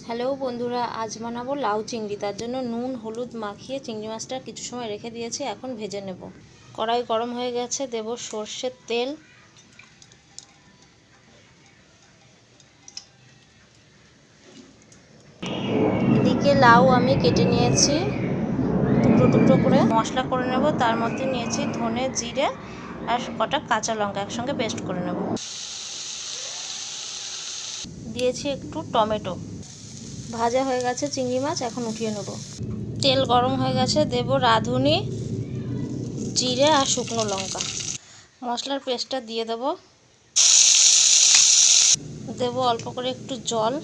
Hello বন্ধুরা, আজ বানাবো লাউ চিংড়ি। তার জন্য নুন হলুদ মাখিয়ে চিংড়ি মাছটা কিছু সময় রেখে দিয়েছি, এখন ভেজে নেব। কড়াই গরম হয়ে গেছে, দেব সর্ষের তেল, এদিকে লাউ আমি কেটে নিয়েছি টুকরো টুকরো করে। মশলা করে নেব, তার মধ্যে নিয়েছি ধনে জিরে আর কটা কাঁচা লঙ্কা একসঙ্গে পেস্ট করে নেব। দিয়েছি একটু টমেটো। ভাজা হয়ে গেছে চিংড়ি মাছ, এখন উঠিয়ে নেব। তেল গরম হয়ে গেছে, দেব রাঁধুনি জিরে আর শুকনো লঙ্কা। মশলার পেস্টটা দিয়ে দেব অল্প করে একটু জল,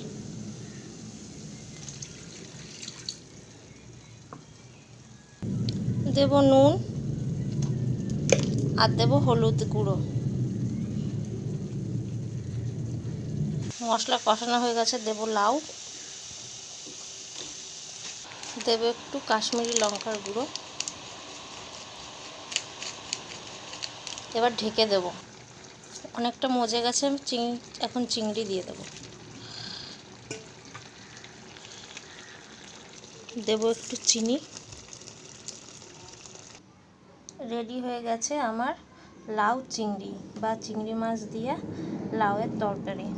দেব নুন আর দেব হলুদ গুঁড়ো। মশলা কষানো হয়ে গেছে, দেব লাউ, দেব একটু কাশ্মীরি লঙ্কার গুঁড়ো। এবার ঢেকে দেব। অনেকটা মজে গেছে, এখন চিংড়ি দিয়ে দেব একটু চিনি। রেডি হয়ে গেছে আমার লাউ চিংড়ি বা চিংড়ি মাছ দিয়ে লাউয়ের তরকারি।